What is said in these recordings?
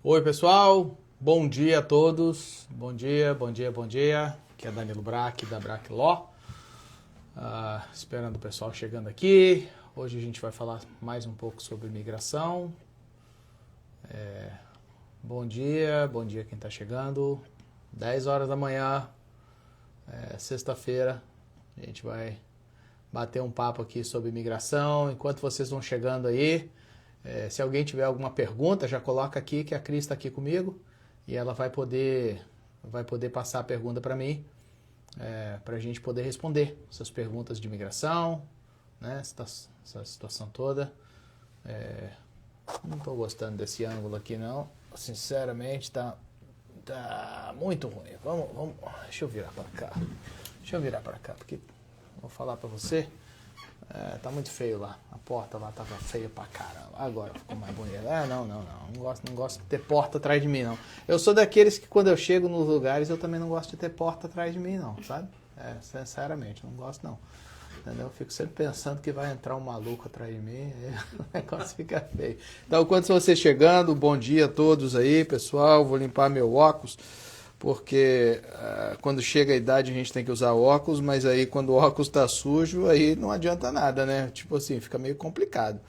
Oi, pessoal. Bom dia a todos. Bom dia, bom dia, bom dia. Aqui é Danilo Braque, da Braque Law. Esperando o pessoal chegando aqui. Hoje a gente vai falar mais um pouco sobre imigração. Bom dia quem está chegando. 10 horas da manhã, sexta-feira. A gente vai bater um papo aqui sobre imigração. Enquanto vocês vão chegando aí, se alguém tiver alguma pergunta, já coloca aqui que a Cris está aqui comigo e ela vai poder passar a pergunta para mim, para a gente poder responder essas perguntas de imigração, né, essa situação toda. Não estou gostando desse ângulo aqui não, sinceramente tá muito ruim. Vamos, deixa eu virar para cá, porque vou falar para você. Tá muito feio lá. A porta lá tava feia pra caramba. Agora ficou mais bonita. Não gosto de ter porta atrás de mim, não. Eu sou daqueles que quando eu chego nos lugares eu também não gosto de ter porta atrás de mim, não, sabe? Sinceramente, não gosto não. Entendeu? Eu fico sempre pensando que vai entrar um maluco atrás de mim e o negócio fica feio. Então, enquanto você chegando, bom dia a todos aí, pessoal. Vou limpar meu óculos. Porque quando chega a idade a gente tem que usar óculos, mas aí quando o óculos está sujo, aí não adianta nada, né? Tipo assim, fica meio complicado.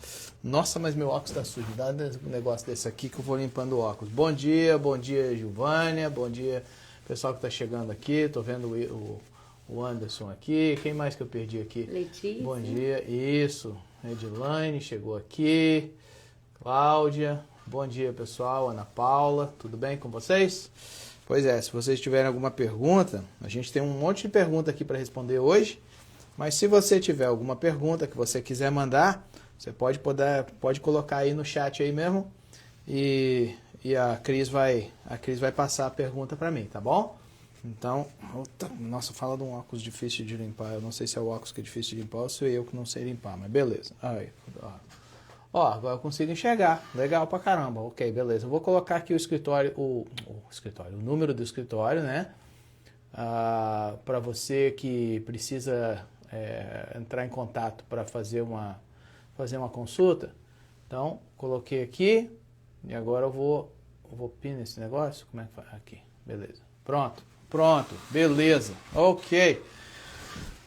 Nossa, mas meu óculos está sujo. Dá um negócio desse aqui que eu vou limpando o óculos. Bom dia, Gilvânia. Bom dia, pessoal que está chegando aqui. Tô vendo o Anderson aqui. Quem mais que eu perdi aqui? Letícia. Bom dia, isso. Edilane chegou aqui. Cláudia. Bom dia, pessoal. Ana Paula, tudo bem com vocês? Pois é, se vocês tiverem alguma pergunta, a gente tem um monte de pergunta aqui para responder hoje, mas se você tiver alguma pergunta que você quiser mandar, você pode colocar aí no chat aí mesmo e a Cris vai passar a pergunta para mim, tá bom? Então, nossa, fala de um óculos difícil de limpar, eu não sei se é o óculos que é difícil de limpar ou se é eu que não sei limpar, mas beleza. Aí, ó, agora eu consigo enxergar. Legal pra caramba. Ok, beleza. Eu vou colocar aqui o escritório, o número do escritório, né? Para você que precisa entrar em contato para fazer uma consulta. Então, coloquei aqui e agora eu vou pin esse negócio. Como é que faz? Aqui, beleza. Pronto, beleza. Ok.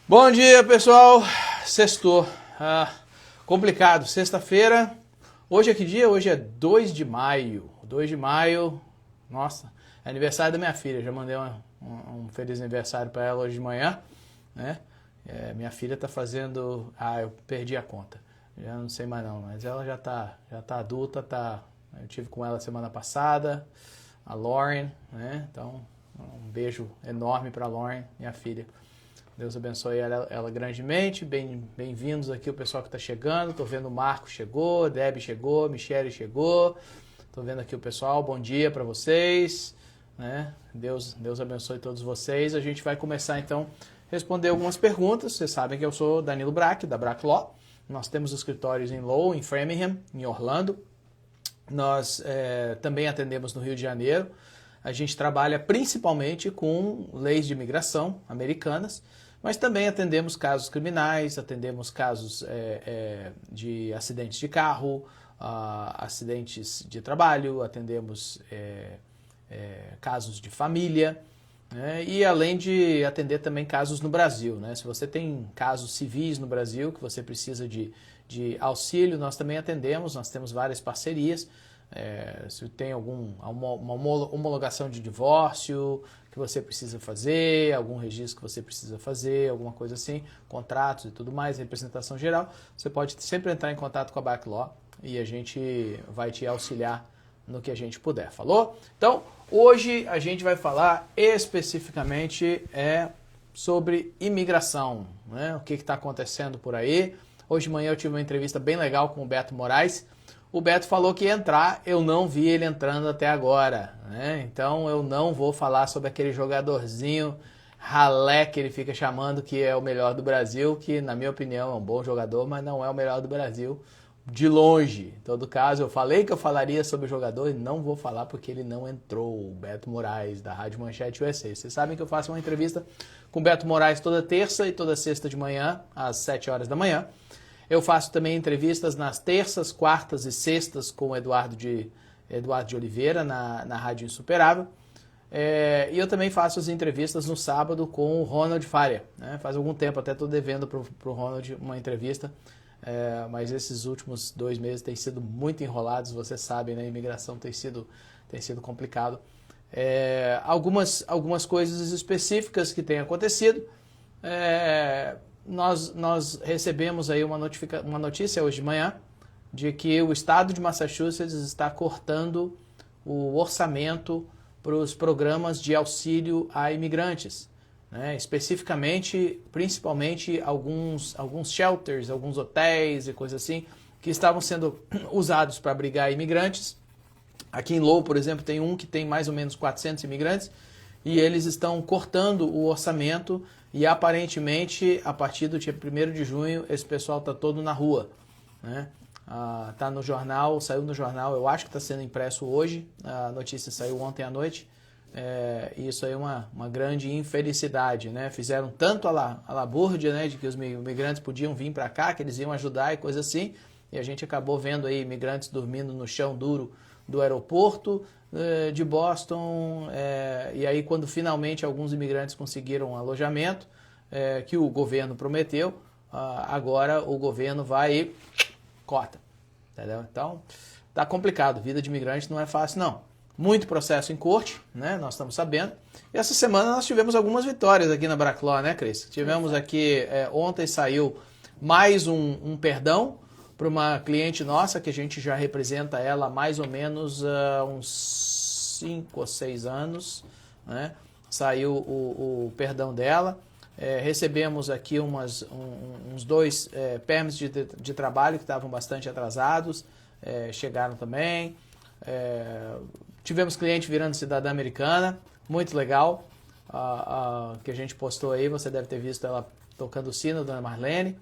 Bom dia, pessoal. Sextou. Complicado, sexta-feira, hoje é que dia? Hoje é 2 de maio, 2 de maio, nossa, é aniversário da minha filha, já mandei um feliz aniversário para ela hoje de manhã, né, minha filha tá fazendo, eu perdi a conta, já não sei mais não, mas ela já tá adulta, eu tive com ela semana passada, a Lauren, né, então um beijo enorme para Lauren, minha filha. Deus abençoe ela grandemente. Bem-vindos aqui o pessoal que está chegando. Estou vendo o Marco chegou, Debbie chegou, Michele chegou. Estou vendo aqui o pessoal. Bom dia para vocês. Né? Deus abençoe todos vocês. A gente vai começar então a responder algumas perguntas. Vocês sabem que eu sou Danilo Braque, da Braque Law. Nós temos escritórios em Lowell, em Framingham, em Orlando. Nós também atendemos no Rio de Janeiro. A gente trabalha principalmente com leis de imigração americanas, mas também atendemos casos criminais, atendemos casos de acidentes de carro, acidentes de trabalho, atendemos casos de família, né? E além de atender também casos no Brasil, né? Se você tem casos civis no Brasil que você precisa de auxílio, nós também atendemos, nós temos várias parcerias. Se tem uma homologação de divórcio que você precisa fazer, algum registro que você precisa fazer, alguma coisa assim, contratos e tudo mais, representação geral, você pode sempre entrar em contato com a Braque Law e a gente vai te auxiliar no que a gente puder, falou? Então, hoje a gente vai falar especificamente sobre imigração, né? O que está acontecendo por aí. Hoje de manhã eu tive uma entrevista bem legal com o Beto Moraes. O Beto falou que ia entrar, eu não vi ele entrando até agora, né? Então eu não vou falar sobre aquele jogadorzinho ralé que ele fica chamando que é o melhor do Brasil, que na minha opinião é um bom jogador, mas não é o melhor do Brasil, de longe. Em todo caso, eu falei que eu falaria sobre o jogador e não vou falar porque ele não entrou, o Beto Moraes, da Rádio Manchete USA. Vocês sabem que eu faço uma entrevista com o Beto Moraes toda terça e toda sexta de manhã, às 7 horas da manhã. Eu faço também entrevistas nas terças, quartas e sextas com o Eduardo de Eduardo de Oliveira, na Rádio Insuperável. E eu também faço as entrevistas no sábado com o Ronald Faria, né? Faz algum tempo até estou devendo para o Ronald uma entrevista, mas esses últimos 2 meses têm sido muito enrolados, vocês sabem, né? A imigração tem sido complicado. Algumas coisas específicas que têm acontecido. Nós recebemos aí uma notícia hoje de manhã de que o estado de Massachusetts está cortando o orçamento para os programas de auxílio a imigrantes, né? Especificamente, principalmente alguns shelters, alguns hotéis e coisas assim, que estavam sendo usados para abrigar imigrantes. Aqui em Lowell, por exemplo, tem um que tem mais ou menos 400 imigrantes e eles estão cortando o orçamento e aparentemente, a partir do dia 1º de junho, esse pessoal está todo na rua, né? Tá no jornal, saiu no jornal, eu acho que está sendo impresso hoje, a notícia saiu ontem à noite, e isso aí é uma grande infelicidade, né? Fizeram tanto a labúrdia, né, de que os imigrantes podiam vir para cá, que eles iam ajudar e coisa assim, e a gente acabou vendo aí imigrantes dormindo no chão duro do aeroporto de Boston, e aí quando finalmente alguns imigrantes conseguiram um alojamento, que o governo prometeu, agora o governo vai e corta, entendeu? Então, tá complicado, vida de imigrante não é fácil não. Muito processo em corte, né? Nós estamos sabendo. E essa semana nós tivemos algumas vitórias aqui na Braclaw, né, Cris? Tivemos aqui, ontem saiu mais um perdão para uma cliente nossa, que a gente já representa ela há mais ou menos uns 5 ou 6 anos, né? Saiu o perdão dela. Recebemos aqui uns 2 permits de trabalho que estavam bastante atrasados, chegaram também. Tivemos cliente virando cidadã americana, muito legal, que a gente postou aí, você deve ter visto ela tocando o sino, dona Marlene.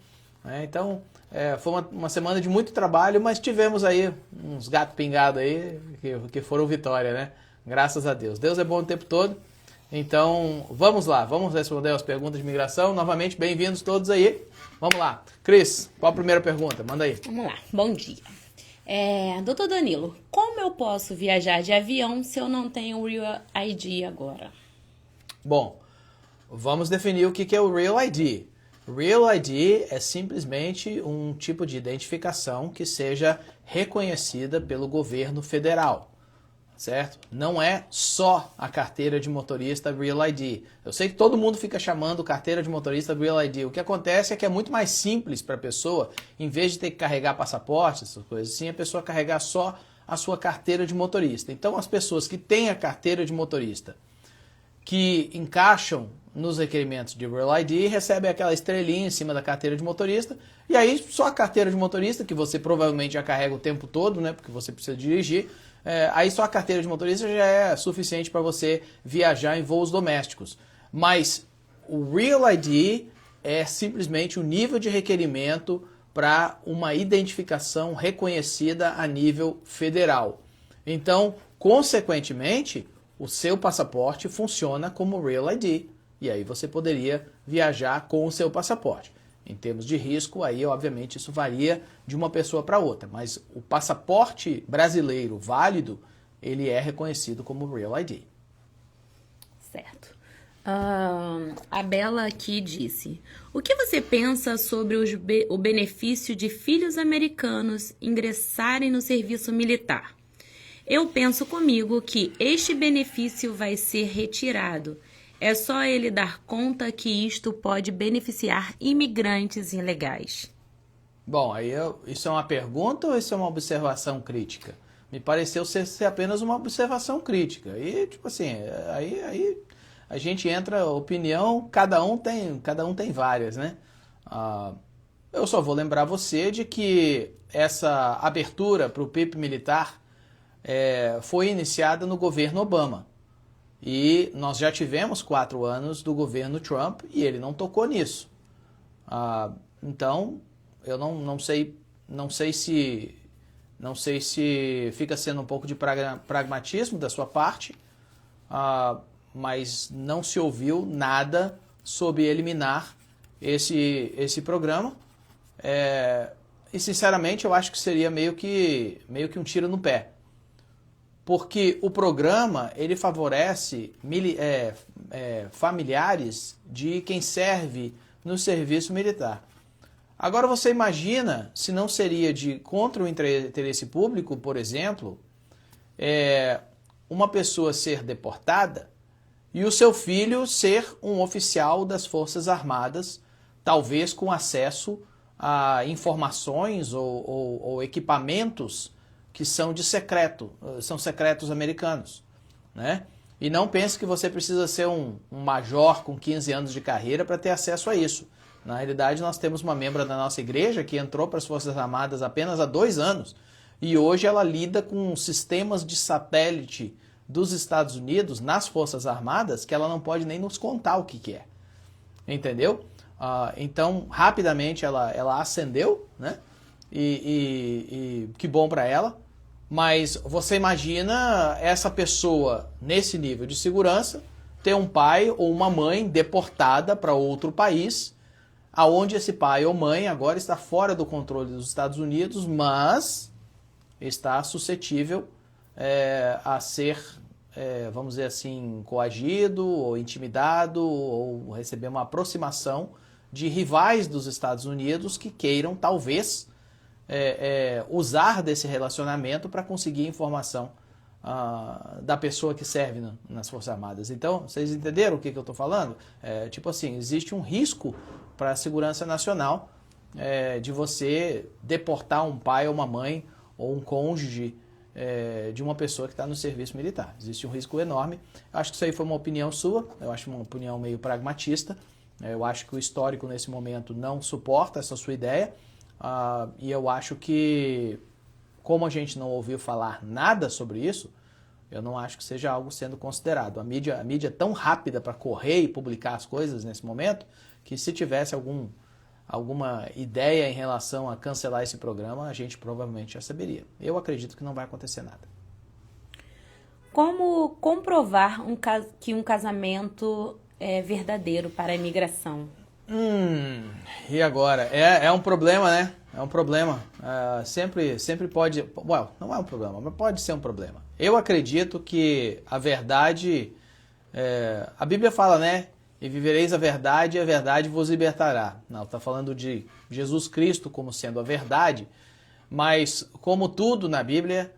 Então, foi uma semana de muito trabalho, mas tivemos aí uns gatos pingados aí, que foram vitória, né? Graças a Deus. Deus é bom o tempo todo. Então, vamos lá, vamos responder as perguntas de imigração. Novamente, bem-vindos todos aí. Vamos lá. Cris, qual a primeira pergunta? Manda aí. Vamos lá, bom dia. Doutor Danilo, como eu posso viajar de avião se eu não tenho o Real ID agora? Bom, vamos definir o que é o Real ID. Real ID é simplesmente um tipo de identificação que seja reconhecida pelo governo federal. Certo? Não é só a carteira de motorista Real ID. Eu sei que todo mundo fica chamando carteira de motorista Real ID. O que acontece é que é muito mais simples para a pessoa, em vez de ter que carregar passaporte, essas coisas assim, a pessoa carregar só a sua carteira de motorista. Então, as pessoas que têm a carteira de motorista, que encaixam nos requerimentos de Real ID, recebem aquela estrelinha em cima da carteira de motorista, e aí só a carteira de motorista, que você provavelmente já carrega o tempo todo, né, porque você precisa dirigir, aí só a carteira de motorista já é suficiente para você viajar em voos domésticos. Mas o Real ID é simplesmente o nível de requerimento para uma identificação reconhecida a nível federal. Então, consequentemente, o seu passaporte funciona como Real ID. E aí você poderia viajar com o seu passaporte. Em termos de risco, aí obviamente isso varia de uma pessoa para outra, mas o passaporte brasileiro válido, ele é reconhecido como Real ID. Certo. A Bela aqui disse, o que você pensa sobre o benefício de filhos americanos ingressarem no serviço militar? Eu penso comigo que este benefício vai ser retirado. É só ele dar conta que isto pode beneficiar imigrantes ilegais. Bom, aí isso é uma pergunta ou isso é uma observação crítica? Me pareceu ser apenas uma observação crítica. E, tipo assim, aí a gente entra, opinião, cada um tem várias, né? Eu só vou lembrar você de que essa abertura para o PIP militar foi iniciada no governo Obama. E nós já tivemos 4 anos do governo Trump e ele não tocou nisso. Então, eu não sei se fica sendo um pouco de pragmatismo da sua parte, mas não se ouviu nada sobre eliminar esse programa. E sinceramente eu acho que seria meio que um tiro no pé. porque o programa ele favorece familiares de quem serve no serviço militar. Agora você imagina se não seria contra o interesse público, por exemplo, uma pessoa ser deportada e o seu filho ser um oficial das Forças Armadas, talvez com acesso a informações ou equipamentos que são são secretos americanos, né? E não pense que você precisa ser um major com 15 anos de carreira para ter acesso a isso. Na realidade, nós temos uma membra da nossa igreja que entrou para as Forças Armadas apenas há 2 anos e hoje ela lida com sistemas de satélite dos Estados Unidos nas Forças Armadas que ela não pode nem nos contar o que é. Entendeu? Então, rapidamente ela ascendeu, né? E que bom para ela. Mas você imagina essa pessoa nesse nível de segurança ter um pai ou uma mãe deportada para outro país, aonde esse pai ou mãe agora está fora do controle dos Estados Unidos, mas está suscetível a ser, vamos dizer assim, coagido ou intimidado ou receber uma aproximação de rivais dos Estados Unidos que queiram, talvez, usar desse relacionamento para conseguir informação da pessoa que serve nas Forças Armadas. Então, vocês entenderam o que eu estou falando? Tipo assim, existe um risco para a segurança nacional de você deportar um pai ou uma mãe ou um cônjuge de uma pessoa que está no serviço militar. Existe um risco enorme. Acho que isso aí foi uma opinião sua, eu acho uma opinião meio pragmatista. Eu acho que o histórico nesse momento não suporta essa sua ideia. E eu acho que, como a gente não ouviu falar nada sobre isso, eu não acho que seja algo sendo considerado. A mídia é tão rápida para correr e publicar as coisas nesse momento, que se tivesse alguma ideia em relação a cancelar esse programa, a gente provavelmente já saberia. Eu acredito que não vai acontecer nada. Como comprovar que um casamento é verdadeiro para a imigração? E agora? É um problema, né? É um problema. Sempre pode... Well, não é um problema, mas pode ser um problema. Eu acredito que a verdade... a Bíblia fala, né? E vivereis a verdade vos libertará. Não, está falando de Jesus Cristo como sendo a verdade, mas como tudo na Bíblia,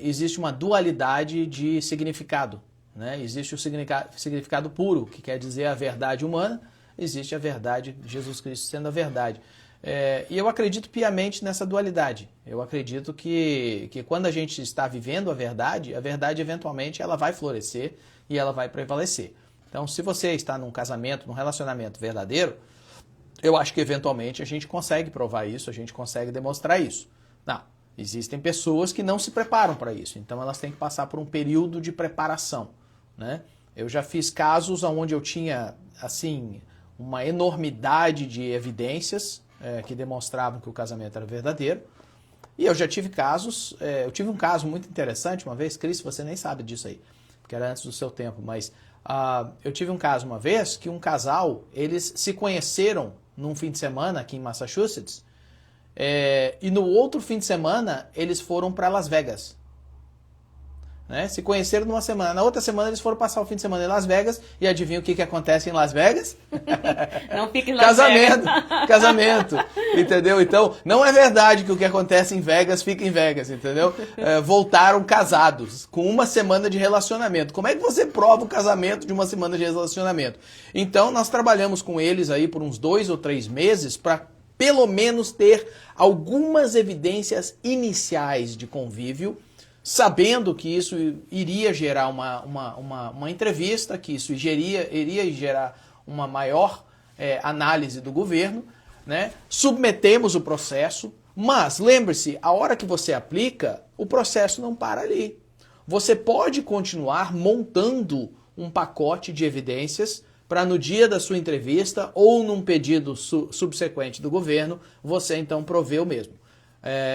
existe uma dualidade de significado, né? Existe o significado puro, que quer dizer a verdade humana, existe a verdade de Jesus Cristo sendo a verdade. E eu acredito piamente nessa dualidade. Eu acredito que quando a gente está vivendo a verdade eventualmente ela vai florescer e ela vai prevalecer. Então, se você está num casamento, num relacionamento verdadeiro, eu acho que eventualmente a gente consegue provar isso, a gente consegue demonstrar isso. Não, existem pessoas que não se preparam para isso, então elas têm que passar por um período de preparação, né? Eu já fiz casos onde eu tinha, assim, uma enormidade de evidências que demonstravam que o casamento era verdadeiro. E eu já tive casos, eu tive um caso muito interessante uma vez, Cris, você nem sabe disso aí, porque era antes do seu tempo, mas eu tive um caso uma vez que um casal, eles se conheceram num fim de semana aqui em Massachusetts, e no outro fim de semana eles foram para Las Vegas. Né? Se conheceram numa semana. Na outra semana eles foram passar o fim de semana em Las Vegas. E adivinha o que acontece em Las Vegas? Não fica em Las Vegas. Casamento. Entendeu? Então, não é verdade que o que acontece em Vegas fica em Vegas, entendeu? Voltaram casados, com uma semana de relacionamento. Como é que você prova o casamento de uma semana de relacionamento? Então, nós trabalhamos com eles aí por uns 2 ou 3 meses para pelo menos ter algumas evidências iniciais de convívio, sabendo que isso iria gerar uma entrevista, que isso iria gerar uma maior análise do governo, né? Submetemos o processo, mas lembre-se, a hora que você aplica, o processo não para ali. Você pode continuar montando um pacote de evidências para no dia da sua entrevista ou num pedido subsequente do governo, você então prover o mesmo.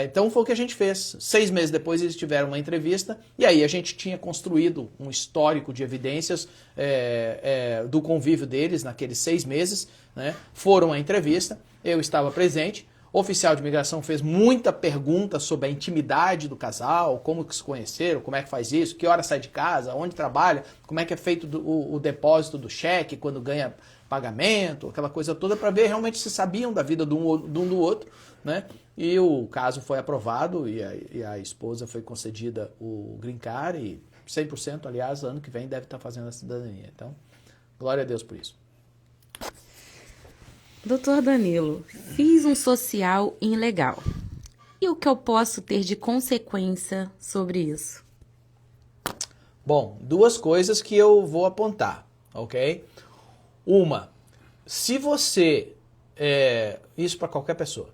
Então foi o que a gente fez. 6 meses depois eles tiveram uma entrevista e aí a gente tinha construído um histórico de evidências do convívio deles naqueles 6 meses, né? Foram à entrevista, eu estava presente, oficial de imigração fez muita pergunta sobre a intimidade do casal, como que se conheceram, como é que faz isso, que hora sai de casa, onde trabalha, como é que é feito o depósito do cheque quando ganha pagamento, aquela coisa toda, para ver realmente se sabiam da vida de um do outro, né? E o caso foi aprovado e a esposa foi concedida o green card e 100%, aliás, ano que vem deve estar fazendo a cidadania. Então, glória a Deus por isso. Doutor Danilo, fiz um social ilegal. E o que eu posso ter de consequência sobre isso? Bom, duas coisas que eu vou apontar, ok? Uma, se você, isso para qualquer pessoa,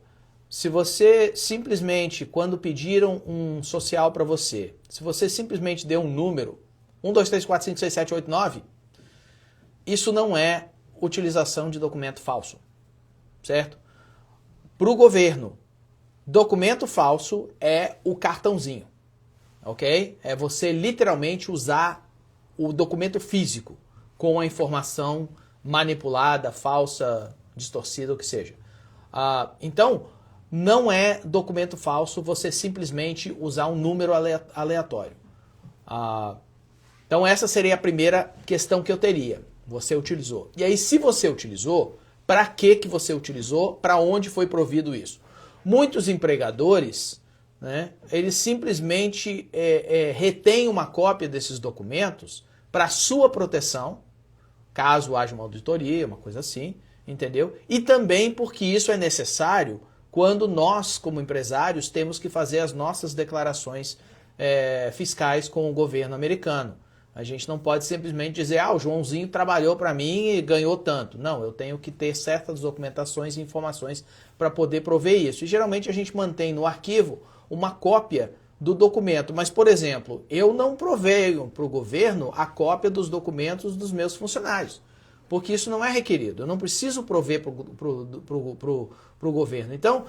se você simplesmente, quando pediram um social para você, se você simplesmente deu um número, 1, 2, 3, 4, 5, 6, 7, 8, 9, isso não é utilização de documento falso, certo? Para o governo, documento falso é o cartãozinho, ok? É você literalmente usar o documento físico com a informação manipulada, falsa, distorcida, o que seja. Então, não é documento falso você simplesmente usar um número aleatório. Então, essa seria a primeira questão que eu teria. Você utilizou. E aí, se você utilizou, para que você utilizou? Para onde foi provido isso? Muitos empregadores, né, eles simplesmente retêm uma cópia desses documentos para sua proteção, caso haja uma auditoria, uma coisa assim, entendeu? E também porque isso é necessário quando nós, como empresários, temos que fazer as nossas declarações fiscais com o governo americano. A gente não pode simplesmente dizer, o Joãozinho trabalhou para mim e ganhou tanto. Não, eu tenho que ter certas documentações e informações para poder prover isso. E geralmente a gente mantém no arquivo uma cópia do documento. Mas, por exemplo, eu não proveio para o governo a cópia dos documentos dos meus funcionários, porque isso não é requerido. Eu não preciso prover para o governo. Então,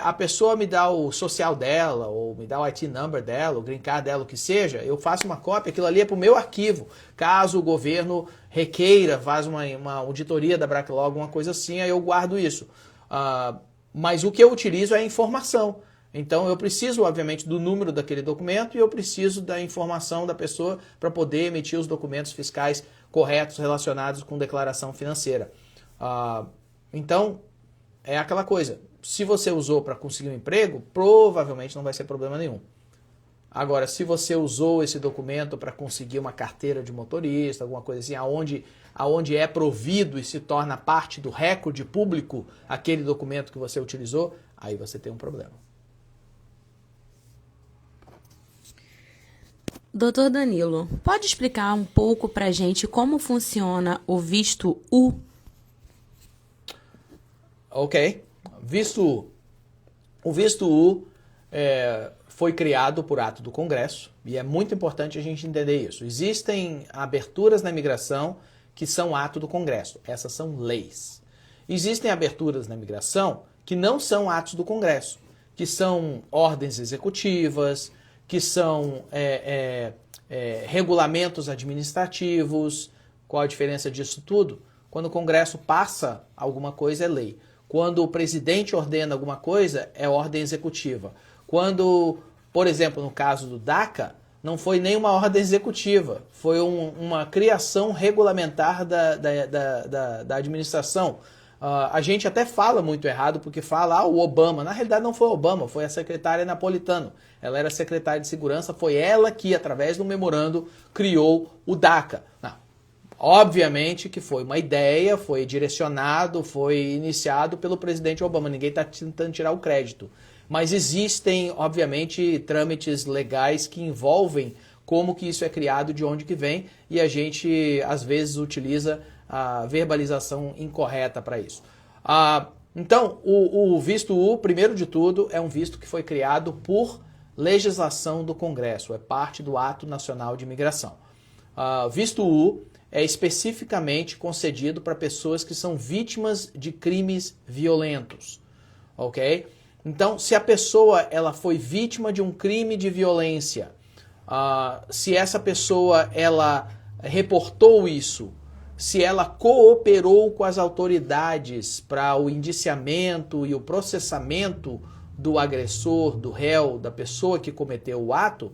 a pessoa me dá o social dela, ou me dá o IT number dela, o green card dela, o que seja, eu faço uma cópia, aquilo ali é para o meu arquivo. Caso o governo requeira, faz uma auditoria da Backlog, alguma coisa assim, aí eu guardo isso. Mas o que eu utilizo é a informação. Então eu preciso, obviamente, do número daquele documento e eu preciso da informação da pessoa para poder emitir os documentos fiscais corretos relacionados com declaração financeira. Então, é aquela coisa. Se você usou para conseguir um emprego, provavelmente não vai ser problema nenhum. Agora, se você usou esse documento para conseguir uma carteira de motorista, alguma coisa assim, aonde é provido e se torna parte do recorde público aquele documento que você utilizou, aí você tem um problema. Doutor Danilo, pode explicar um pouco para a gente como funciona o visto U? Ok. Visto U. O visto U foi criado por ato do Congresso e é muito importante a gente entender isso. Existem aberturas na imigração que são ato do Congresso. Essas são leis. Existem aberturas na imigração que não são atos do Congresso, que são ordens executivas, que são regulamentos administrativos. Qual a diferença disso tudo? Quando o Congresso passa alguma coisa, é lei. Quando o presidente ordena alguma coisa, é ordem executiva. Quando, por exemplo, no caso do DACA, não foi nenhuma ordem executiva, foi uma criação regulamentar da administração. A gente até fala muito errado, porque fala o Obama. Na realidade não foi o Obama, foi a secretária Napolitano. Ela era secretária de segurança, foi ela que, através do memorando, criou o DACA. Não. Obviamente que foi uma ideia, foi direcionado, foi iniciado pelo presidente Obama. Ninguém está tentando tirar o crédito. Mas existem, obviamente, trâmites legais que envolvem como que isso é criado, de onde que vem, e a gente, às vezes, utiliza a verbalização incorreta para isso. Então, o visto U, primeiro de tudo, é um visto que foi criado por legislação do Congresso, é parte do Ato Nacional de Imigração. Visto U é especificamente concedido para pessoas que são vítimas de crimes violentos, ok? Então, se a pessoa ela foi vítima de um crime de violência, se essa pessoa ela reportou isso, se ela cooperou com as autoridades para o indiciamento e o processamento do agressor, do réu, da pessoa que cometeu o ato,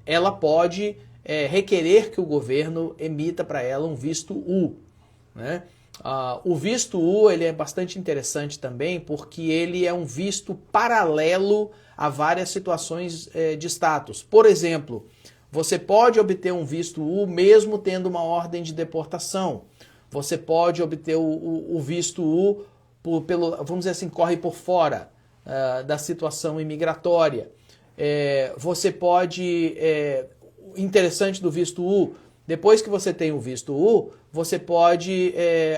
ela pode requerer que o governo emita para ela um visto U, né? O visto U ele é bastante interessante também porque ele é um visto paralelo a várias situações de status. Por exemplo, você pode obter um visto U mesmo tendo uma ordem de deportação. Você pode obter o visto U vamos dizer assim, corre por fora da situação imigratória. Você pode, interessante do visto U, depois que você tem o visto U, você pode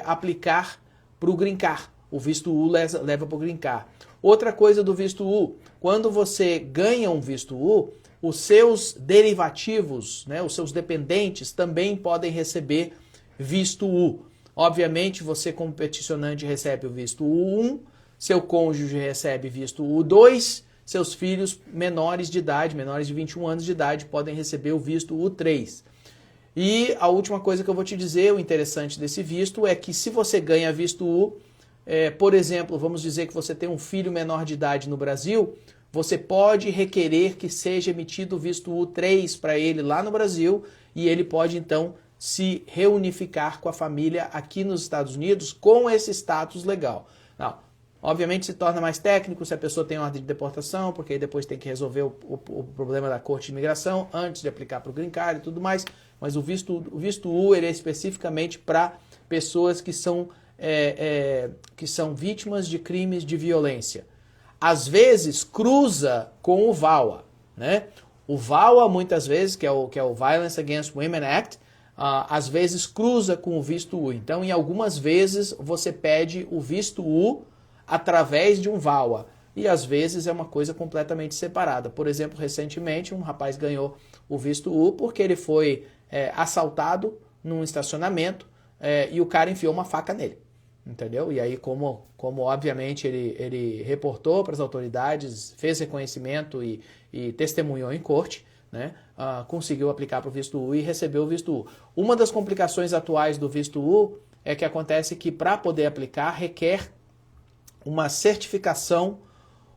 aplicar para o Green Card. O visto U leva para o Green Card. Outra coisa do visto U, quando você ganha um visto U, os seus derivativos, né, os seus dependentes também podem receber visto U. Obviamente, você como peticionante recebe o visto U1, seu cônjuge recebe visto U2, seus filhos menores de idade, menores de 21 anos de idade, podem receber o visto U3. E a última coisa que eu vou te dizer, o interessante desse visto é que se você ganha visto U, por exemplo, vamos dizer que você tem um filho menor de idade no Brasil, você pode requerer que seja emitido o visto U3 para ele lá no Brasil e ele pode então se reunificar com a família aqui nos Estados Unidos com esse status legal. Não, obviamente se torna mais técnico se a pessoa tem ordem de deportação, porque aí depois tem que resolver o problema da Corte de Imigração antes de aplicar para o Green Card e tudo mais, mas o visto U ele é especificamente para pessoas que são vítimas de crimes de violência. Às vezes cruza com o VAWA, né? O VAWA muitas vezes, que é o Violence Against Women Act, às vezes cruza com o visto U. Então, em algumas vezes, você pede o visto U através de um VAWA. E às vezes é uma coisa completamente separada. Por exemplo, recentemente, um rapaz ganhou o visto U porque ele foi assaltado num estacionamento e o cara enfiou uma faca nele. Entendeu? E aí, como obviamente ele reportou para as autoridades, fez reconhecimento e testemunhou em corte, né? Conseguiu aplicar para o visto U e recebeu o visto U. Uma das complicações atuais do visto U é que acontece que para poder aplicar requer uma certificação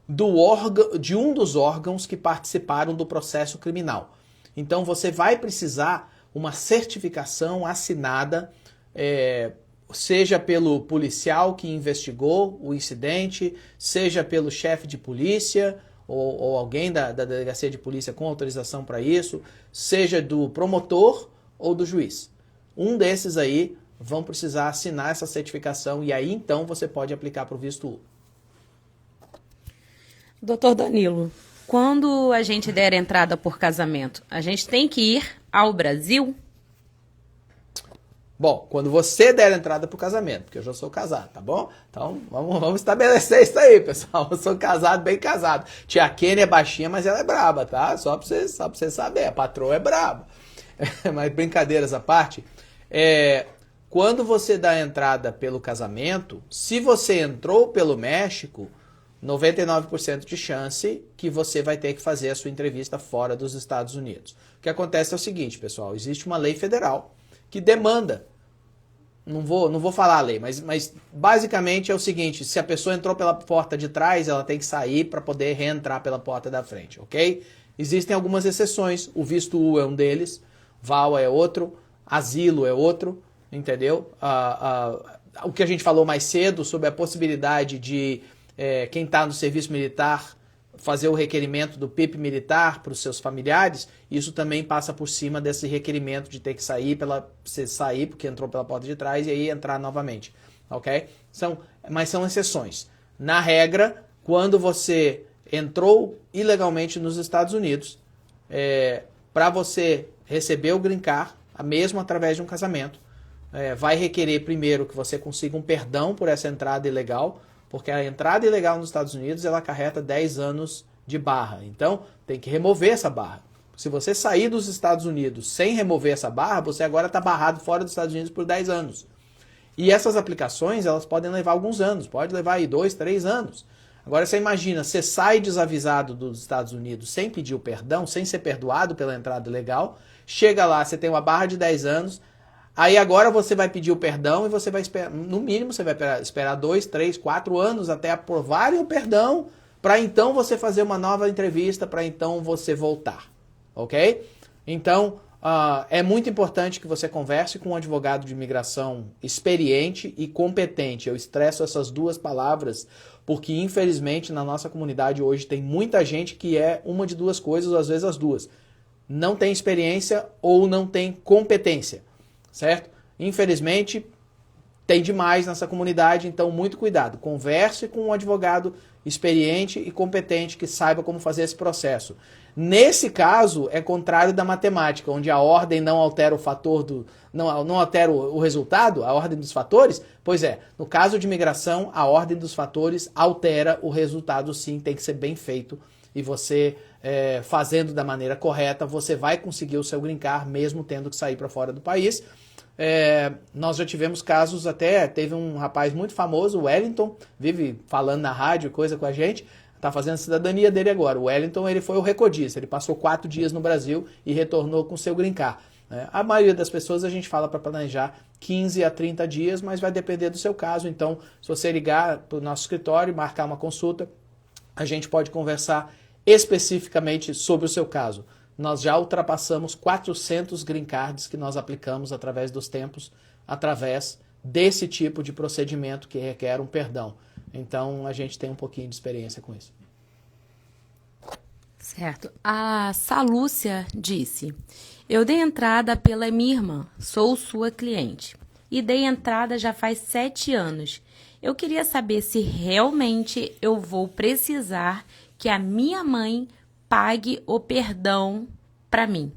de um dos órgãos que participaram do processo criminal. Então você vai precisar uma certificação assinada seja pelo policial que investigou o incidente, seja pelo chefe de polícia ou alguém da delegacia de polícia com autorização para isso, seja do promotor ou do juiz. Um desses aí vão precisar assinar essa certificação e aí então você pode aplicar para o visto U. Doutor Danilo, quando a gente der entrada por casamento, a gente tem que ir ao Brasil? Bom, quando você der entrada pro casamento, porque eu já sou casado, tá bom? Então, vamos estabelecer isso aí, pessoal. Eu sou casado, bem casado. Tia Kenny é baixinha, mas ela é braba, tá? Só pra você saber, a patroa é braba. Mas brincadeiras à parte, quando você dá entrada pelo casamento, se você entrou pelo México, 99% de chance que você vai ter que fazer a sua entrevista fora dos Estados Unidos. O que acontece é o seguinte, pessoal, existe uma lei federal que demanda, não vou falar a lei, mas basicamente é o seguinte, se a pessoa entrou pela porta de trás, ela tem que sair para poder reentrar pela porta da frente, ok? Existem algumas exceções, o visto U é um deles, VAWA é outro, asilo é outro, entendeu? O que a gente falou mais cedo sobre a possibilidade de quem está no serviço militar fazer o requerimento do PIP militar para os seus familiares, isso também passa por cima desse requerimento de ter que sair porque entrou pela porta de trás e aí entrar novamente, ok? Mas são exceções. Na regra, quando você entrou ilegalmente nos Estados Unidos, para você receber o Green Card, mesmo através de um casamento, vai requerer primeiro que você consiga um perdão por essa entrada ilegal, porque a entrada ilegal nos Estados Unidos, ela acarreta 10 anos de barra. Então, tem que remover essa barra. Se você sair dos Estados Unidos sem remover essa barra, você agora está barrado fora dos Estados Unidos por 10 anos. E essas aplicações, elas podem levar alguns anos. Pode levar aí 2, 3 anos. Agora, você imagina, você sai desavisado dos Estados Unidos sem pedir o perdão, sem ser perdoado pela entrada ilegal, chega lá, você tem uma barra de 10 anos, Aí agora você vai pedir o perdão e você vai esperar, no mínimo você vai esperar 2, 3, 4 anos até aprovarem o perdão, para então você fazer uma nova entrevista, para então você voltar, ok? Então, é muito importante que você converse com um advogado de imigração experiente e competente. Eu estresso essas duas palavras porque, infelizmente, na nossa comunidade hoje tem muita gente que é uma de duas coisas, ou às vezes as duas. Não tem experiência ou não tem competência, certo? Infelizmente, tem demais nessa comunidade, então muito cuidado. Converse com um advogado experiente e competente que saiba como fazer esse processo. Nesse caso, é contrário da matemática, onde a ordem não altera o fator não altera o resultado, a ordem dos fatores. Pois é, no caso de imigração, a ordem dos fatores altera o resultado, sim, tem que ser bem feito. E você, fazendo da maneira correta, você vai conseguir o seu green card, mesmo tendo que sair para fora do país. Nós já tivemos casos até, teve um rapaz muito famoso, o Wellington, vive falando na rádio, coisa com a gente, está fazendo a cidadania dele agora. O Wellington, ele foi o recordista, ele passou 4 dias no Brasil e retornou com seu green card. A maioria das pessoas a gente fala para planejar 15 a 30 dias, mas vai depender do seu caso. Então, se você ligar para o nosso escritório e marcar uma consulta, a gente pode conversar especificamente sobre o seu caso. Nós já ultrapassamos 400 green cards que nós aplicamos através dos tempos, através desse tipo de procedimento que requer um perdão. Então, a gente tem um pouquinho de experiência com isso. Certo. A Salúcia disse: eu dei entrada pela minha irmã, sou sua cliente. E dei entrada já faz 7 anos. Eu queria saber se realmente eu vou precisar que a minha mãe pague o perdão para mim.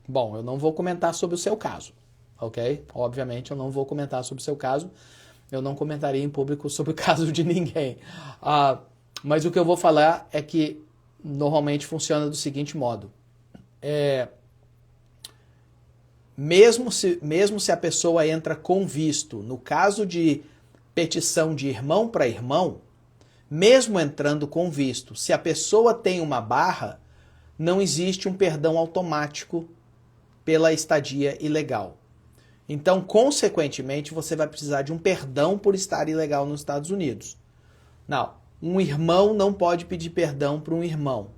Bom, eu não vou comentar sobre o seu caso, ok? Obviamente eu não vou comentar sobre o seu caso. Eu não comentaria em público sobre o caso de ninguém. Mas o que eu vou falar é que normalmente funciona do seguinte modo. Mesmo se a pessoa entra com visto, no caso de petição de irmão para irmão, mesmo entrando com visto, se a pessoa tem uma barra, não existe um perdão automático pela estadia ilegal. Então, consequentemente, você vai precisar de um perdão por estar ilegal nos Estados Unidos. Não, um irmão não pode pedir perdão para um irmão.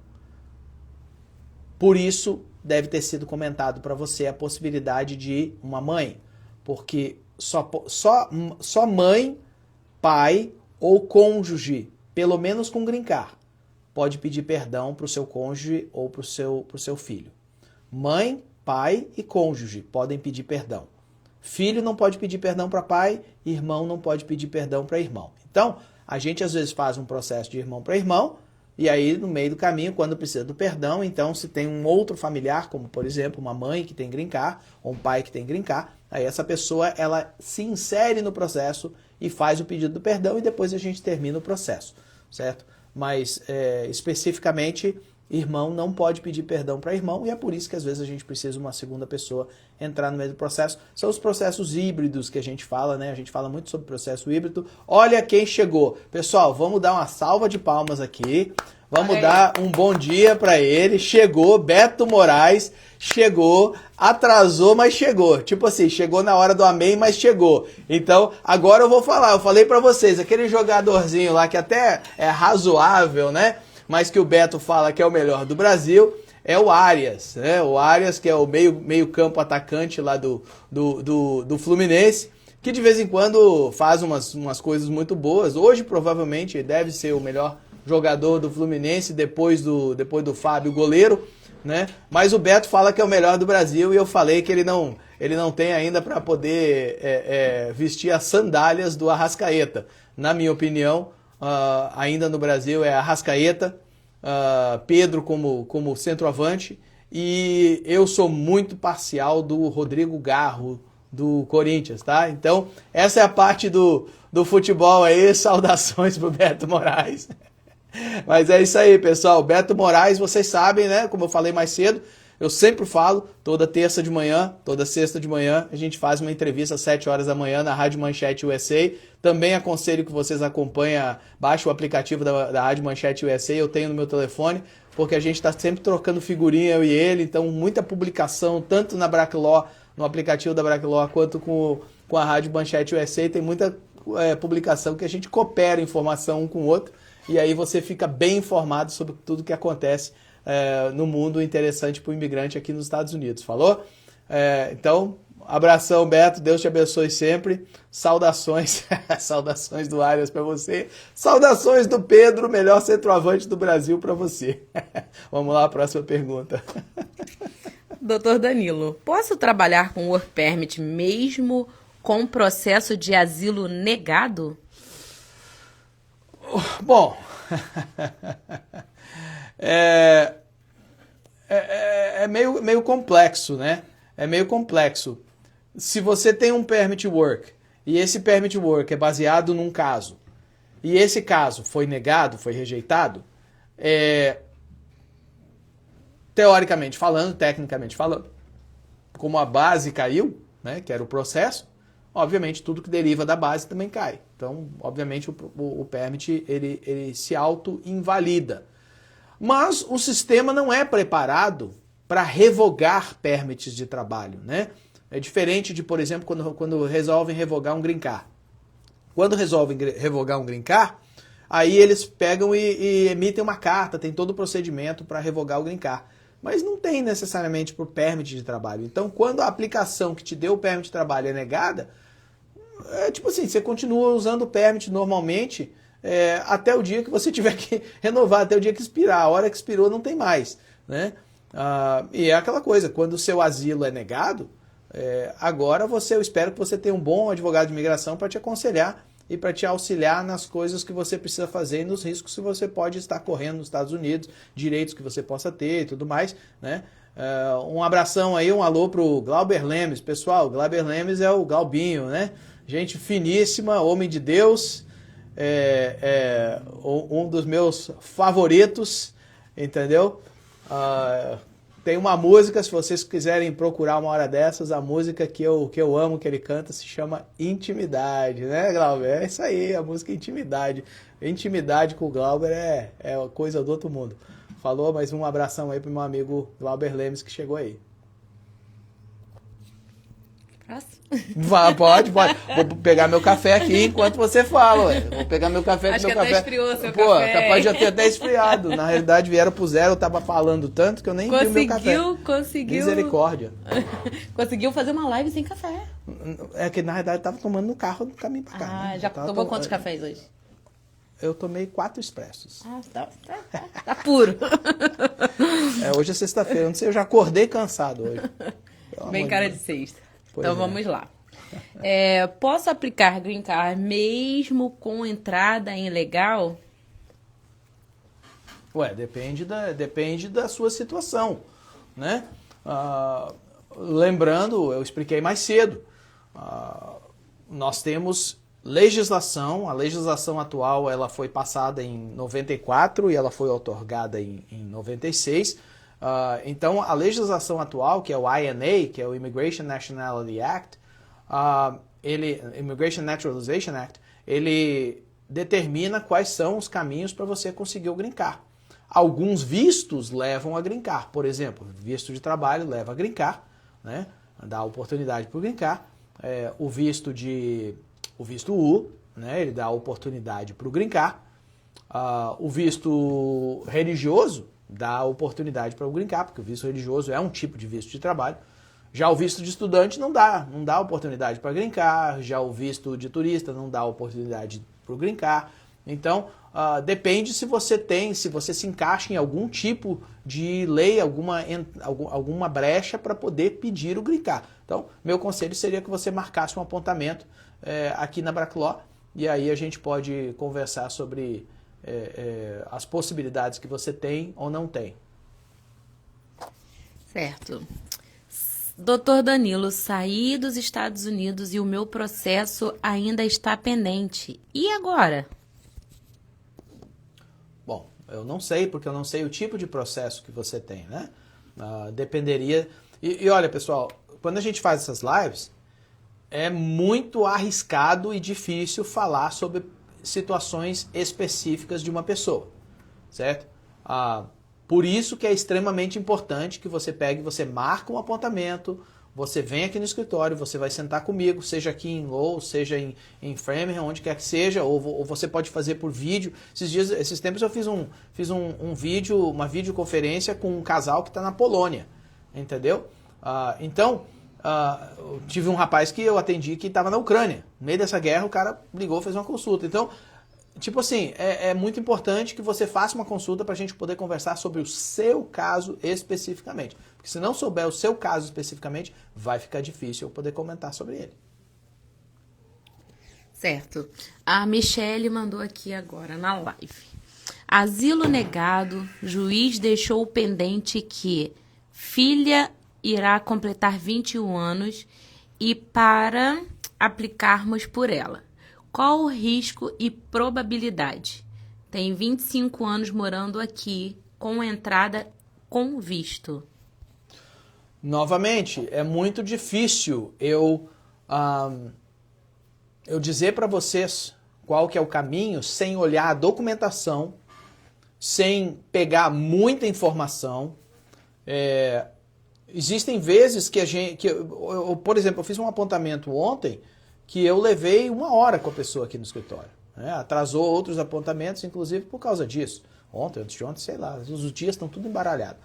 Por isso, deve ter sido comentado para você a possibilidade de uma mãe, porque só mãe, pai ou cônjuge, pelo menos com green card, pode pedir perdão para o seu cônjuge ou para o seu filho. Mãe, pai e cônjuge podem pedir perdão. Filho não pode pedir perdão para pai, irmão não pode pedir perdão para irmão. Então, a gente às vezes faz um processo de irmão para irmão, e aí no meio do caminho, quando precisa do perdão, então se tem um outro familiar, como por exemplo uma mãe que tem green card, ou um pai que tem green card, aí essa pessoa ela se insere no processo e faz o pedido do perdão e depois a gente termina o processo, certo? Mas especificamente, irmão não pode pedir perdão para irmão e é por isso que às vezes a gente precisa de uma segunda pessoa entrar no meio do processo. São os processos híbridos que a gente fala, né? A gente fala muito sobre processo híbrido. Olha quem chegou. Pessoal, vamos dar uma salva de palmas aqui. Vamos dar um bom dia para ele. Chegou, Beto Moraes. Chegou, atrasou, mas chegou. Tipo assim, chegou na hora do amém, mas chegou. Então, agora eu vou falar. Eu falei para vocês, aquele jogadorzinho lá que até é razoável, né? Mas que o Beto fala que é o melhor do Brasil, é o Arias, né? O Arias, que é o meio campo atacante lá do Fluminense, que de vez em quando faz umas coisas muito boas. Hoje, provavelmente, deve ser o melhor jogador do Fluminense, depois do Fábio, goleiro, né? Mas o Beto fala que é o melhor do Brasil e eu falei que ele não tem ainda para poder vestir as sandálias do Arrascaeta. Na minha opinião, ainda no Brasil é Arrascaeta, Pedro como centroavante, e eu sou muito parcial do Rodrigo Garro do Corinthians, tá? Então, essa é a parte do futebol aí, saudações pro Beto Moraes. Mas é isso aí, pessoal. Beto Moraes, vocês sabem, né? Como eu falei mais cedo, Eu sempre falo, toda terça de manhã, toda sexta de manhã, a gente faz uma entrevista às 7 horas da manhã na Rádio Manchete USA. Também aconselho que vocês acompanhem, baixem o aplicativo da Rádio Manchete USA, eu tenho no meu telefone, porque a gente está sempre trocando figurinha, eu e ele, então muita publicação, tanto na Braclaw, no aplicativo da Braclaw, quanto com a Rádio Manchete USA, tem muita publicação que a gente coopera informação um com o outro, e aí você fica bem informado sobre tudo que acontece no mundo interessante para o imigrante aqui nos Estados Unidos, falou? Então, abração, Beto, Deus te abençoe sempre, saudações, saudações do Arias para você, saudações do Pedro, melhor centroavante do Brasil para você. Vamos lá, próxima pergunta. Doutor Danilo, posso trabalhar com Work Permit mesmo com processo de asilo negado? Bom, meio complexo, né? É meio complexo. Se você tem um Permit Work e esse Permit Work é baseado num caso e esse caso foi negado, foi rejeitado, teoricamente falando, tecnicamente falando, como a base caiu, né, que era o processo, obviamente tudo que deriva da base também cai. Então, obviamente, o permit ele se auto-invalida. Mas o sistema não é preparado para revogar permits de trabalho, né? É diferente de, por exemplo, quando resolvem revogar um green card. Quando resolvem revogar um green card, aí eles pegam e emitem uma carta, tem todo o procedimento para revogar o green card. Mas não tem necessariamente para o permit de trabalho. Então, quando a aplicação que te deu o permit de trabalho é negada, tipo assim, você continua usando o permit normalmente até o dia que você tiver que renovar, até o dia que expirar. A hora que expirou não tem mais, né? E é aquela coisa, quando o seu asilo é negado, agora eu espero que você tenha um bom advogado de imigração para te aconselhar e para te auxiliar nas coisas que você precisa fazer e nos riscos que você pode estar correndo nos Estados Unidos, direitos que você possa ter e tudo mais, né? Um abração aí, um alô pro Glauber Lemes. Pessoal, Glauber Lemes é o Glaubinho, né? Gente finíssima, homem de Deus, um dos meus favoritos, entendeu? Tem uma música, se vocês quiserem procurar uma hora dessas, a música que eu amo, que ele canta, se chama Intimidade, né, Glauber? É isso aí, a música Intimidade. Intimidade com o Glauber é coisa do outro mundo. Falou, mas um abração aí pro meu amigo Glauber Lemes, que chegou aí. Pode. Vou pegar meu café aqui enquanto você fala, ué. Vou pegar meu café. Acho meu que café. até esfriou seu café. Capaz de eu ter até esfriado. Na realidade, vieram pro zero, eu tava falando tanto que eu nem vi o meu café. Conseguiu. Misericórdia. Conseguiu fazer uma live sem café. É que na realidade eu tava tomando no carro no caminho pra cá. Né? Já tomou quantos cafés hoje? Eu tomei 4 expressos. Tá puro. Hoje é sexta-feira, eu não sei, eu já acordei cansado hoje. Bem cara de sexta. Pois então vamos lá. Posso aplicar Green Card mesmo com entrada em legal? Depende da sua situação, né? Lembrando, eu expliquei mais cedo, nós temos legislação, a legislação atual ela foi passada em 94 e ela foi outorgada em 96. Então, a legislação atual, que é o INA, que é o Immigration Nationality Act, Immigration Naturalization Act, ele determina quais são os caminhos para você conseguir o green card. Alguns vistos levam a green card. Por exemplo, visto de trabalho leva a green card, né? Dá oportunidade para o green card. O visto U, né? Ele dá oportunidade para o green card. O visto religioso dá oportunidade para o green card, porque o visto religioso é um tipo de visto de trabalho. Já o visto de estudante não dá oportunidade para green card. Já o visto de turista não dá oportunidade para o green card. Então, depende se você se encaixa em algum tipo de lei, alguma brecha para poder pedir o green card. Então, meu conselho seria que você marcasse um apontamento aqui na Braclaw e aí a gente pode conversar sobre as possibilidades que você tem ou não tem. Certo. Doutor Danilo, saí dos Estados Unidos e o meu processo ainda está pendente. E agora? Bom, eu não sei, porque eu não sei o tipo de processo que você tem, né? Dependeria... E olha, pessoal, quando a gente faz essas lives, é muito arriscado e difícil falar sobre situações específicas de uma pessoa, certo? Por isso que é extremamente importante que você pegue, você marca um apontamento, você vem aqui no escritório, você vai sentar comigo, seja aqui em Lowell, seja em Framingham, onde quer que seja, ou você pode fazer por vídeo. Esses tempos eu fiz um vídeo, uma videoconferência com um casal que está na Polônia, entendeu? Então, eu tive um rapaz que eu atendi que estava na Ucrânia. No meio dessa guerra, o cara ligou, fez uma consulta. Então, tipo assim, é muito importante que você faça uma consulta para a gente poder conversar sobre o seu caso especificamente. Porque se não souber o seu caso especificamente, vai ficar difícil eu poder comentar sobre ele. Certo. A Michele mandou aqui agora na live. Asilo negado, juiz deixou pendente que filha irá completar 21 anos e para aplicarmos por ela. Qual o risco e probabilidade? Tem 25 anos morando aqui, com entrada com visto. Novamente, é muito difícil eu dizer para vocês qual que é o caminho sem olhar a documentação, sem pegar muita informação. Existem vezes que por exemplo, eu fiz um apontamento ontem que eu levei 1 hora com a pessoa aqui no escritório. Atrasou outros apontamentos, inclusive por causa disso. Ontem, antes de ontem, sei lá, os dias estão tudo embaralhados.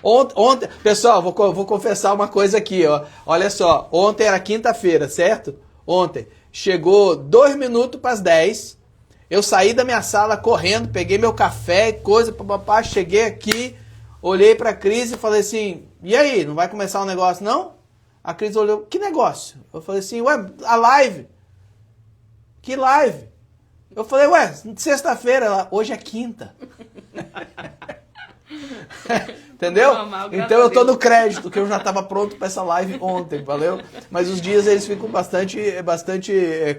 Ontem, pessoal, vou confessar uma coisa aqui, ó. Olha só, ontem era quinta-feira, certo? Ontem, chegou 2 minutos para as 10. Eu saí da minha sala correndo, peguei meu café e coisa, papapá, cheguei aqui, olhei para a Cris e falei assim, e aí, não vai começar o negócio não? A Cris olhou, que negócio? Eu falei assim, ué, a live. Que live? Eu falei, ué, sexta-feira, hoje é quinta. Entendeu? Então eu tô no crédito, que eu já estava pronto para essa live ontem, valeu? Mas os dias eles ficam bastante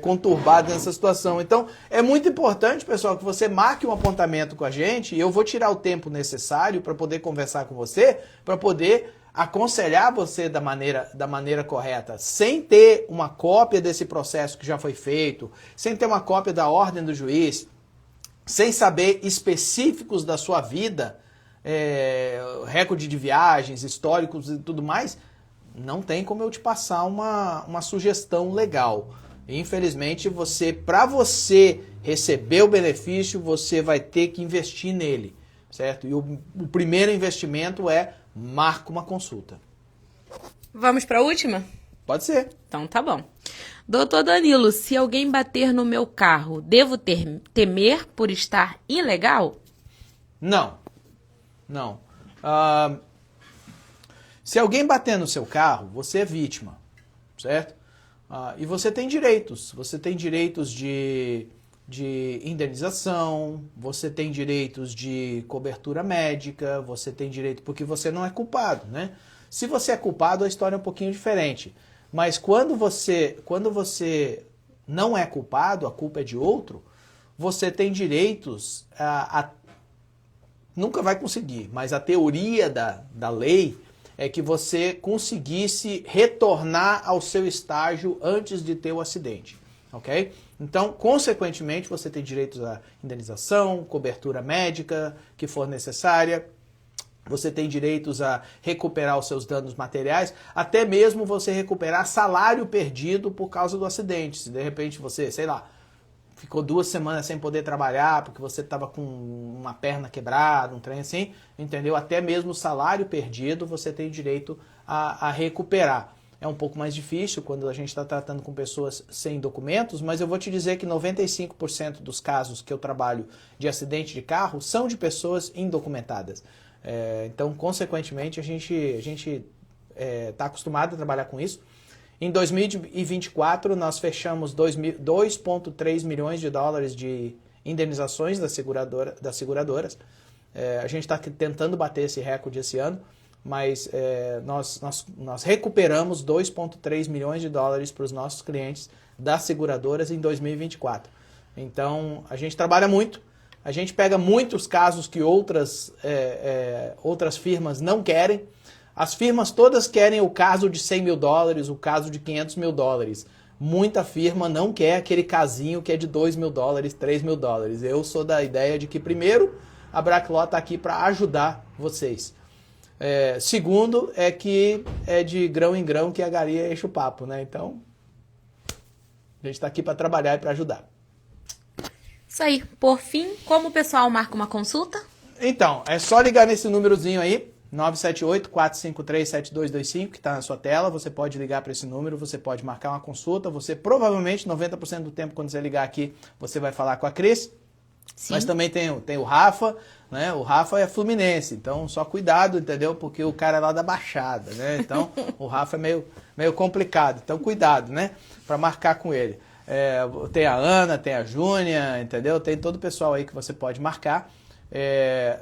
conturbados nessa situação. Então é muito importante, pessoal, que você marque um apontamento com a gente e eu vou tirar o tempo necessário para poder conversar com você, para poder aconselhar você da maneira correta, sem ter uma cópia desse processo que já foi feito, sem ter uma cópia da ordem do juiz, sem saber específicos da sua vida, recorde de viagens, históricos e tudo mais, não tem como eu te passar uma sugestão legal. Infelizmente, para você receber o benefício, você vai ter que investir nele, certo? E o primeiro investimento marca uma consulta. Vamos para a última? Pode ser. Então tá bom. Doutor Danilo, se alguém bater no meu carro, devo temer por estar ilegal? Não. Se alguém bater no seu carro, você é vítima, certo? E você tem direitos. Você tem direitos de indenização, você tem direitos de cobertura médica, você tem direito, porque você não é culpado, né? Se você é culpado, a história é um pouquinho diferente. Mas quando você não é culpado, a culpa é de outro, você tem direitos nunca vai conseguir, mas a teoria da lei é que você conseguisse retornar ao seu estágio antes de ter o acidente, ok? Então, consequentemente, você tem direitos à indenização, cobertura médica que for necessária, você tem direitos a recuperar os seus danos materiais, até mesmo você recuperar salário perdido por causa do acidente. Se de repente você, sei lá, ficou 2 semanas sem poder trabalhar porque você estava com uma perna quebrada, um trem assim, entendeu? Até mesmo o salário perdido você tem direito a recuperar. É um pouco mais difícil quando a gente está tratando com pessoas sem documentos, mas eu vou te dizer que 95% dos casos que eu trabalho de acidente de carro são de pessoas indocumentadas. Então, consequentemente, a gente está acostumado a trabalhar com isso. Em 2024, nós fechamos 2,3 milhões de dólares de indenizações das seguradoras. A gente está tentando bater esse recorde esse ano, mas nós recuperamos 2,3 milhões de dólares para os nossos clientes das seguradoras em 2024. Então, a gente trabalha muito, A gente pega muitos casos que outras firmas não querem. As firmas todas querem o caso de 100 mil dólares, o caso de 500 mil dólares. Muita firma não quer aquele casinho que é de 2 mil dólares, 3 mil dólares. Eu sou da ideia de que, primeiro, a Braclaw está aqui para ajudar vocês. Segundo, é que é de grão em grão que a galinha enche o papo, né? Então, a gente está aqui para trabalhar e para ajudar. Isso aí. Por fim, como o pessoal marca uma consulta? Então, é só ligar nesse númerozinho aí, 978-453-7225, que está na sua tela. Você pode ligar para esse número, você pode marcar uma consulta. Você provavelmente, 90% do tempo, quando você ligar aqui, você vai falar com a Cris. Sim. Mas também tem o Rafa, né? O Rafa é fluminense, então só cuidado, entendeu? Porque o cara é lá da Baixada, né? Então o Rafa é meio complicado, então cuidado, né? Para marcar com ele. Tem a Ana, tem a Júnia, entendeu? Tem todo o pessoal aí que você pode marcar.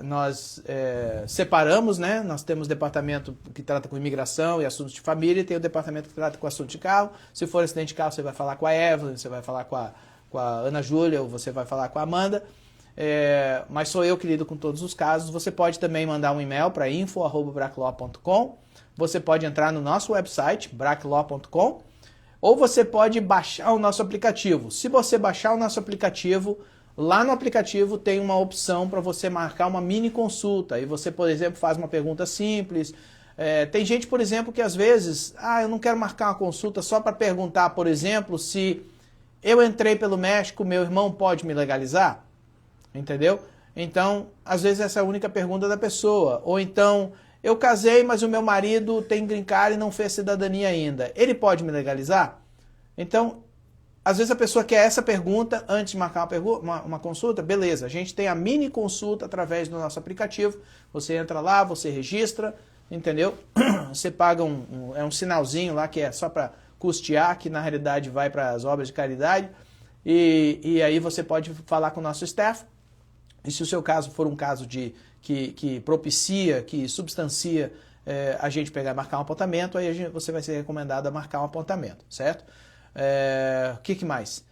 Nós separamos, né? Nós temos o departamento que trata com imigração e assuntos de família, e tem o departamento que trata com assuntos de carro. Se for acidente de carro, você vai falar com a Evelyn, você vai falar com a Ana Júlia, ou você vai falar com a Amanda. Mas sou eu que lido com todos os casos. Você pode também mandar um e-mail para info@braclaw.com. Você pode entrar no nosso website, braclaw.com, ou você pode baixar o nosso aplicativo. Se você baixar o nosso aplicativo, lá no aplicativo tem uma opção para você marcar uma mini consulta. E você, por exemplo, faz uma pergunta simples. Tem gente, por exemplo, que às vezes, eu não quero marcar uma consulta só para perguntar, por exemplo, se eu entrei pelo México, meu irmão pode me legalizar? Entendeu? Então, às vezes essa é a única pergunta da pessoa. Ou então, eu casei, mas o meu marido tem green card e não fez cidadania ainda. Ele pode me legalizar? Então, às vezes a pessoa quer essa pergunta antes de marcar uma consulta. Beleza, a gente tem a mini consulta através do nosso aplicativo. Você entra lá, você registra, entendeu? Você paga um sinalzinho lá que é só para custear, que na realidade vai para as obras de caridade. E aí você pode falar com o nosso staff. E se o seu caso for um caso que propicia, que substancia a gente pegar e marcar um apontamento, aí você vai ser recomendado a marcar um apontamento, certo? O que mais?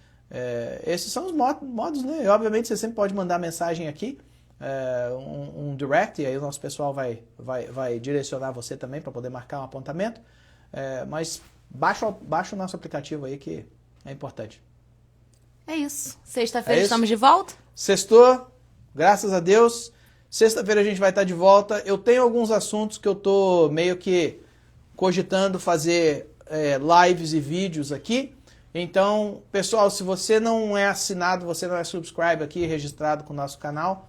Esses são os modos, né? E, obviamente você sempre pode mandar mensagem aqui, um direct, e aí o nosso pessoal vai direcionar você também para poder marcar um apontamento. Mas baixa o nosso aplicativo aí, que é importante. É isso. Sexta-feira estamos de volta? Sextou. Graças a Deus. Sexta-feira a gente vai estar de volta. Eu tenho alguns assuntos que eu estou meio que cogitando fazer lives e vídeos aqui. Então, pessoal, se você não é assinado, você não é subscribe aqui, registrado com o nosso canal,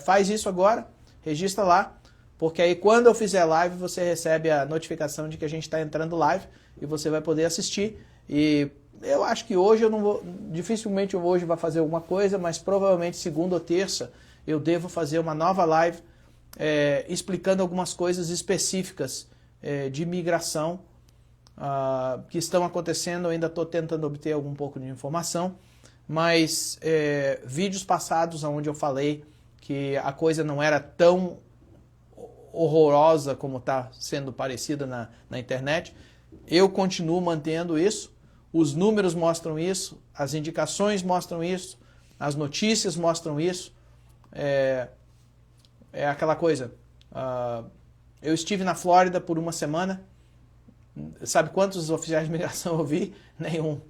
faz isso agora, registra lá, porque aí quando eu fizer live, você recebe a notificação de que a gente está entrando live e você vai poder assistir. E eu acho que hoje eu não vou, dificilmente hoje vai fazer alguma coisa, mas provavelmente segunda ou terça eu devo fazer uma nova live explicando algumas coisas específicas de imigração que estão acontecendo. Eu ainda estou tentando obter algum pouco de informação, mas vídeos passados onde eu falei que a coisa não era tão horrorosa como está sendo parecida na internet, eu continuo mantendo isso. Os números mostram isso, as indicações mostram isso, as notícias mostram isso. É aquela coisa. Eu estive na Flórida por uma semana. Sabe quantos oficiais de imigração eu vi? Nenhum.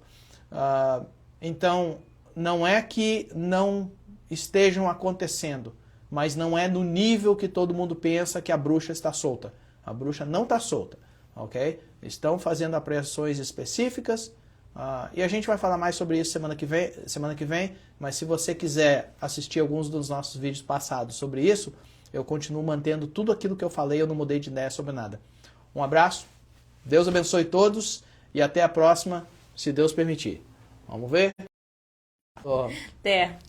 Então, não é que não estejam acontecendo, mas não é no nível que todo mundo pensa que a bruxa está solta. A bruxa não está solta, ok? Estão fazendo apreensões específicas. E a gente vai falar mais sobre isso semana que vem, mas se você quiser assistir alguns dos nossos vídeos passados sobre isso, eu continuo mantendo tudo aquilo que eu falei, eu não mudei de ideia sobre nada. Um abraço, Deus abençoe todos e até a próxima, se Deus permitir. Vamos ver? Até!